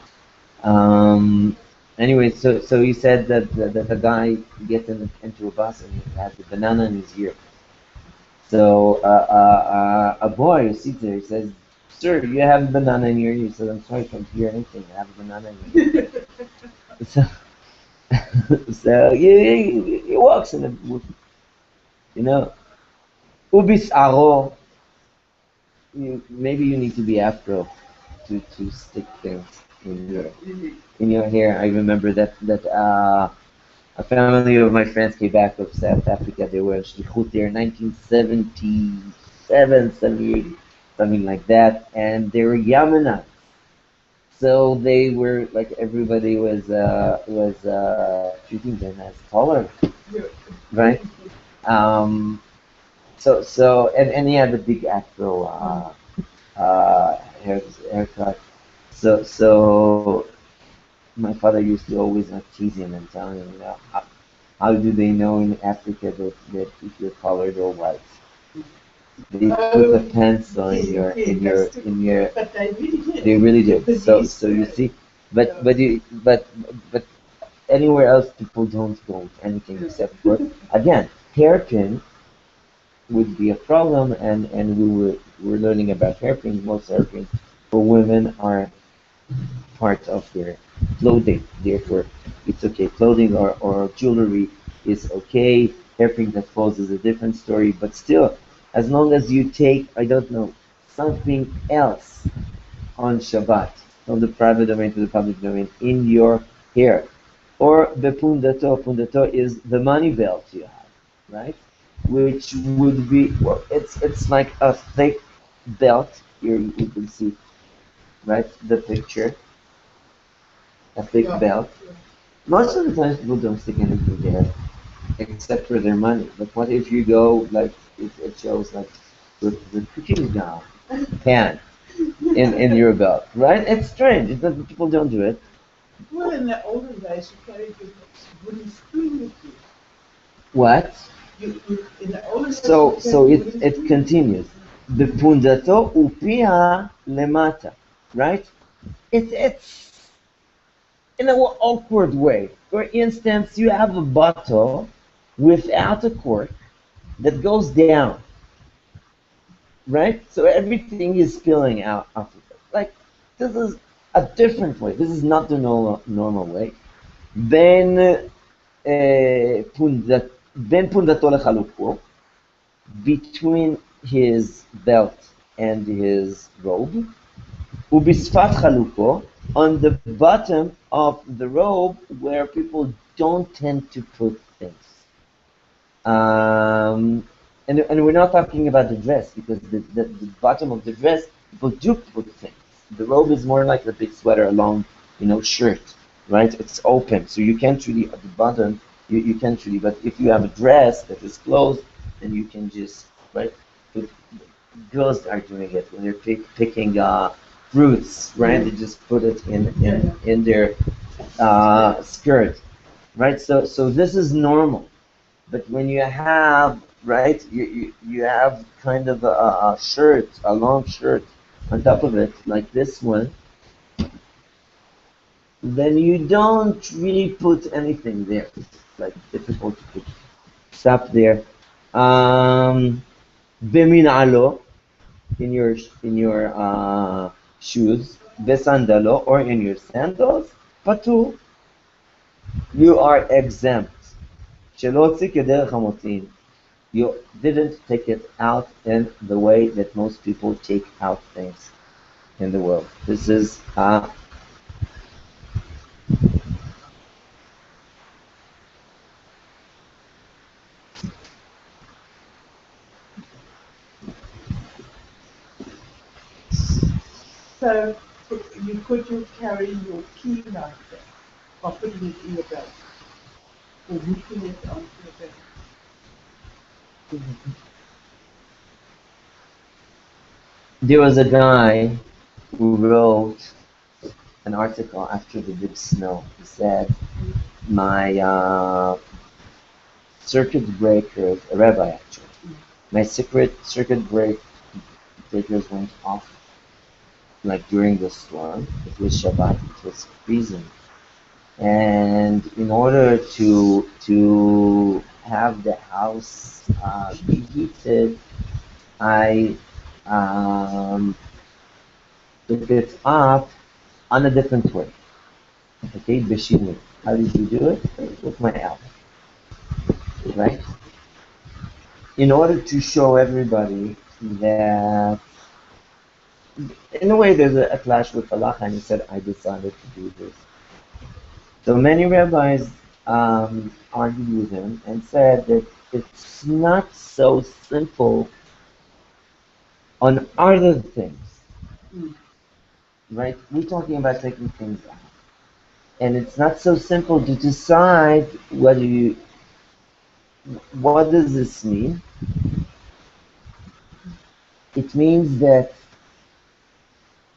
Anyway, so he said that the guy gets into a bus and he has a banana in his ear. So a boy who sits there, he says, "Sir, you have a banana in your ear." He says, "I'm sorry, I can't hear anything. I have a banana in my ear." So he walks in the, ubis aro. Maybe you need to be afro to stick things in your hair. I remember that a family of my friends came back of South Africa. They were in Shlichut there in 1977, 78, something like that, and they were Yamanites. So they were like everybody was treating them as tolerant, right? And he had a big afro haircut. So my father used to always tease him and tell him, how do they know in Africa that if you're colored or white? They put a pencil in your. But I really did. They really do. So you see, but anywhere else people don't go anything except for, again, hairpin would be a problem, and we're learning about hairpins. Most hairpins for women are part of their clothing. Therefore, it's okay. Clothing or jewelry is okay. Hairpin that falls is a different story. But still, as long as you take, I don't know, something else on Shabbat, from the private domain to the public domain, in your hair. Or the pundato is the money belt you have, right? Which would be, well, it's like a thick belt. Here you can see, right, the picture, a thick belt. Most of the time people don't stick anything there except for their money. But what if you go, like, it shows like the cooking pan in your belt, right? It's strange. People don't do it. Well, in the olden days, you carried a wooden spoon with you. What? In the olden days, So it continues. Bepundato upia lemata, right? It's in an awkward way. For instance, you have a bottle without a cork that goes down, right? So everything is spilling out of it. Like, this is a different way. This is not the normal way. Then pundato lechaluko, between his belt and his robe, ubisfat chaluko, on the bottom of the robe where people don't tend to put things. And we're not talking about the dress, because the bottom of the dress, people do put things. The robe is more like a big sweater, a long, shirt, right? It's open, so you can't really, at the bottom, you can't really, but if you have a dress that is closed, then you can just, right? But girls are doing it when they're picking fruits, right? They just put it in their skirt, right? So this is normal. But when you have, right, you have kind of a shirt, a long shirt on top of it, like this one, then you don't really put anything there. It's like difficult to put stuff there. Beminalo, in your shoes, besandalo, or in your sandals, patu, you are exempt. שלא הוציא כדרך המוציאים. You didn't take it out in the way that most people take out things in the world. This is So you could just carry your key like that, or putting it in your belt, or hooking it onto your belt. there was a guy who wrote an article after the big snow. He said, my circuit breakers, a rabbi actually, my circuit breakers went off like during the storm. It was Shabbat, it was freezing. And in order to have the house be heated, I took it up on a different way. Okay, b'shinui. How did you do it? With my elbow, right? In order to show everybody that, in a way, there's a clash with halacha, and he said, I decided to do this. So many rabbis argued with him and said that it's not so simple on other things, right? We're talking about taking things out. And it's not so simple to decide what does this mean? It means that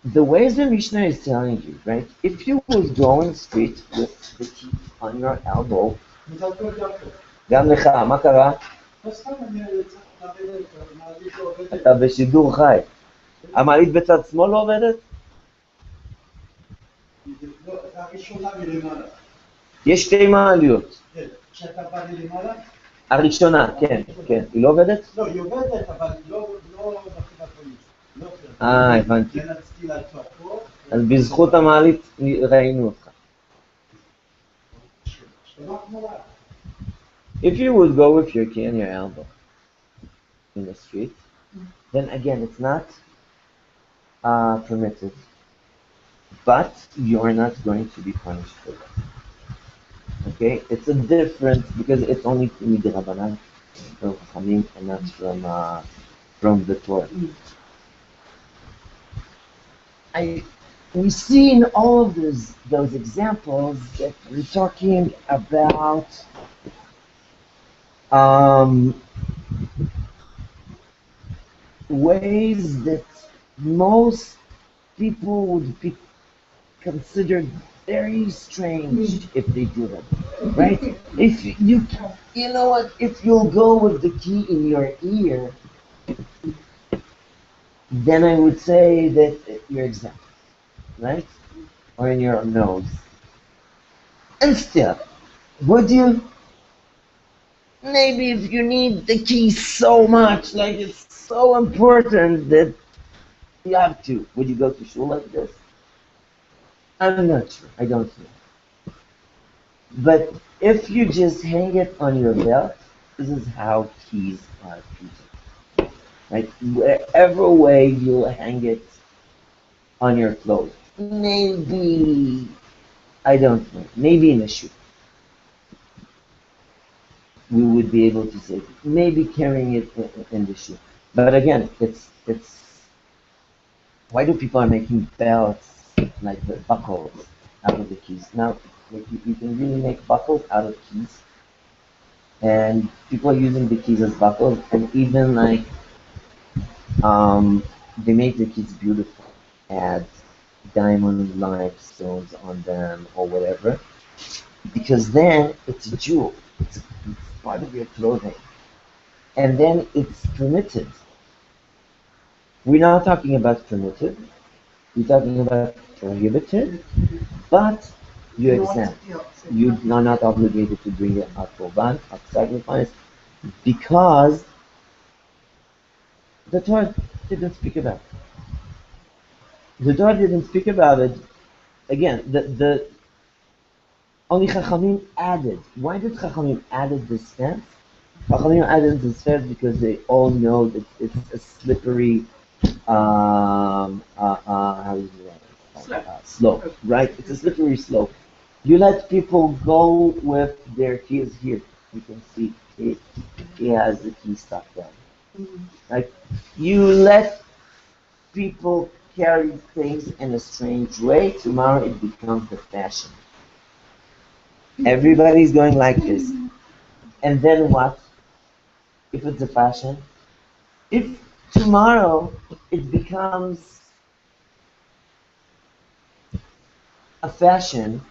the ways the Mishnah is telling you, right? If you was going straight with the teeth on your elbow, גם לך, מה קרה? אתה בשידור חי. המעלית בצד שמאל לא עובדת? יש שתי מעליות. כשאתה בא למעלה? הראשונה, כן, כן. היא לא עובדת? לא, היא עובדת, אבל לא בחינת פוליס. הבנתי. אז בזכות המעלית ראינו אותך. If you would go with your key on your elbow in the street, then again, it's not permitted, but you're not going to be punished for that. Okay? It's a different, because it's only midrabanan, from Chachamim, and not from the Torah. We see in all of those examples that we're talking about ways that most people would be considered very strange if they do them, right? If you know what, if you'll go with the key in your ear, then I would say that you're exempt, right? Or in your nose. And still, would you? Maybe if you need the key so much, like it's so important that you have to. Would you go to shul like this? I'm not sure. I don't know. But if you just hang it on your belt, this is how keys are treated. Right? Wherever way you hang it on your clothes. Maybe, I don't know, maybe in a shoe. we would be able to say maybe carrying it in the shoe. But again, it's why do people are making belts like the buckles out of the keys? Now you can really make buckles out of keys, and people are using the keys as buckles, and even like they make the keys beautiful, add diamond like stones on them or whatever, because then it's a jewel. It's part of your clothing, and then it's permitted. We're not talking about permitted. We're talking about prohibited, but you exempt. You are not obligated to bring it a korban, a sacrifice, because the Torah didn't speak about it. The Torah didn't speak about it. Again, the only Chachamim added. Why did Chachamim added this fence? Chachamim added this fence because they all know that it's a slippery how do you do that? Slope, right? It's a slippery slope. You let people go with their keys here. You can see he has the key stuck down. Right? You let people carry things in a strange way. Tomorrow it becomes the fashion. Everybody's going like this. And then what? If it's a fashion? If tomorrow it becomes a fashion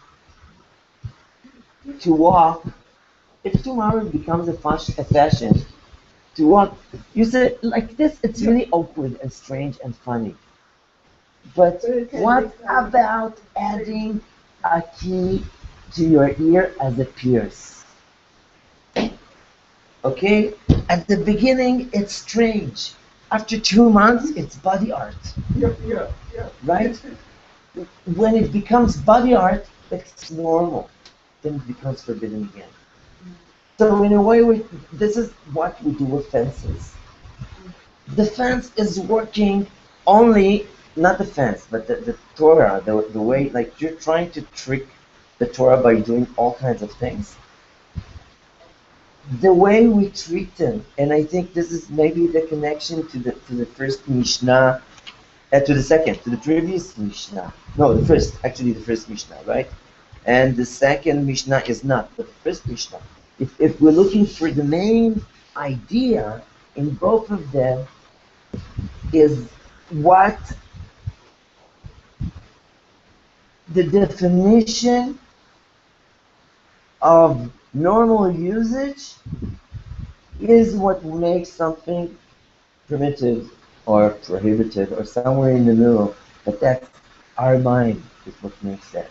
to walk, if tomorrow it becomes a fashion to walk, you say like this, it's really awkward and strange and funny. But what about adding a key to your ear as a pierce? Okay? At the beginning, it's strange. After 2 months, it's body art. Right? When it becomes body art, it's normal. Then it becomes forbidden again. So in a way, this is what we do with fences. The fence is working only, not the fence, but the Torah, the way, like you're trying to trick the Torah by doing all kinds of things. The way we treat them, and I think this is maybe the connection to the first Mishnah, to the previous Mishnah. No, the first Mishnah, right? And the second Mishnah is not, but the first Mishnah. If we're looking for the main idea in both of them, is what the definition of normal usage is what makes something primitive or prohibited or somewhere in the middle, but that's our mind is what makes that.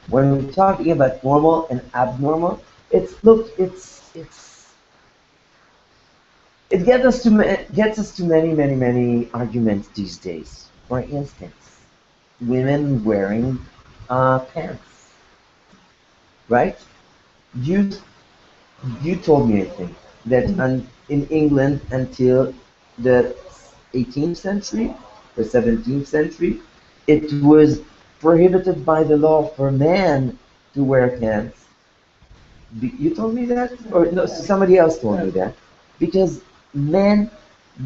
When we're talking about normal and abnormal, it gets us to many arguments these days. For instance, women wearing pants, right? You told me, I think, that in England until the 18th century or 17th century, it was prohibited by the law for men to wear pants. You told me that? Or no, somebody else told me that. Because men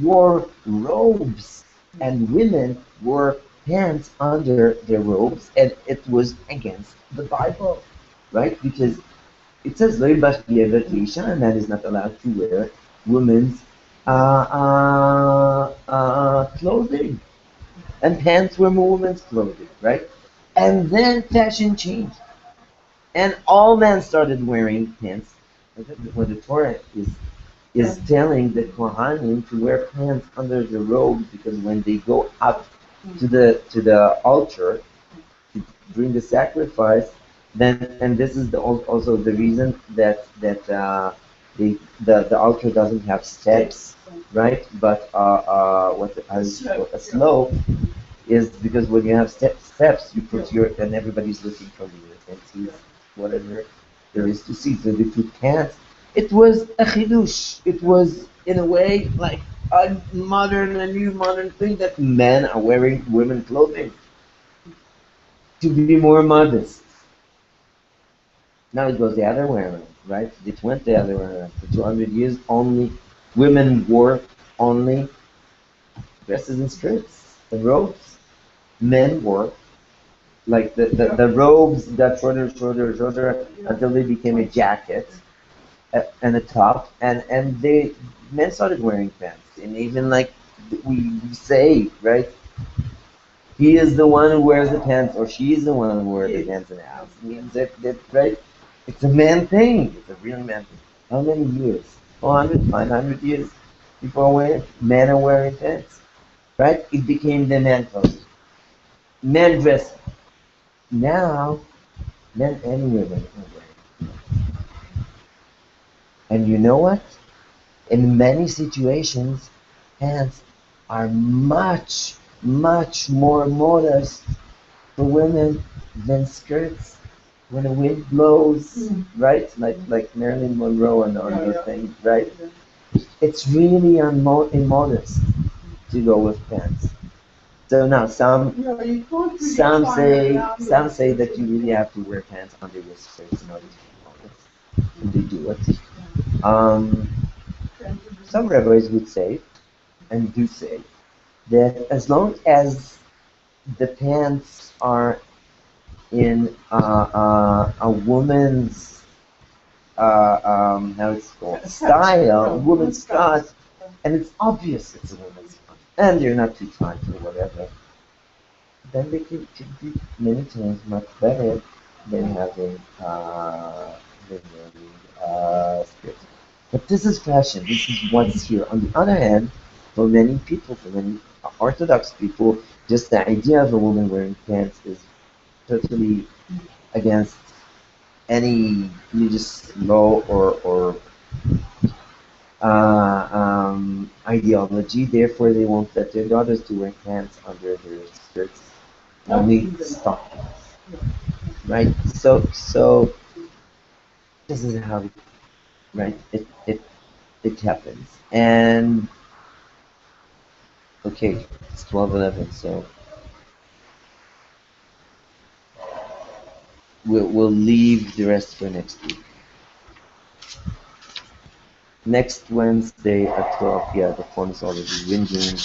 wore robes and women wore pants under their robes, and it was against the Bible, right? Because it says a man is not allowed to wear women's clothing, and pants were women's clothing, right? And then fashion changed, and all men started wearing pants. When the Torah is telling the Kohanim to wear pants under the robes, because when they go up to the altar to bring the sacrifice, then, and this is also the reason that the altar doesn't have steps, right? But a slope is because when you have steps, you put and everybody's looking from you and sees whatever there is to see. So if you can't, it was a chidush. It was in a way like a new modern thing that men are wearing women's clothing to be more modest. Now it goes the other way around. right? They went the other way around. For 200 years, only women wore only dresses and skirts and robes. Men wore like the robes got shorter until they became a jacket and a top, and they men started wearing pants, and even like we say, right? He is the one who wears the pants, or she is the one who wears the pants in the house. It means that right? It's a man thing. It's a real man thing. How many years? 400, 500 years before men are wearing pants, right? It became the man clothes. Men dress. Now, men and women are wearing. And you know what? In many situations, pants are much more modest for women than skirts. When the wind blows, right? Like Marilyn Monroe and on those things, right? It's really immodest to go with pants. So now some say that you really have to wear pants under your skirts in order to be modest, and they do it. Um, some rabbis would say, and do say, that as long as the pants are in a woman's how it's called style, woman's cut, and it's obvious it's a woman's cut, and they're not too tight or whatever, then they could be many times much better than having skirts. But this is fashion. This is what's here. On the other hand, for many people, for many Orthodox people, just the idea of a woman wearing pants is totally against any religious law or ideology. Therefore, they won't let their daughters to wear pants under their skirts, only stockings. Right? So this is how right it happens. And okay, it's 12:11, so we'll leave the rest for next week. Next Wednesday at 12, yeah, the phone is already ringing.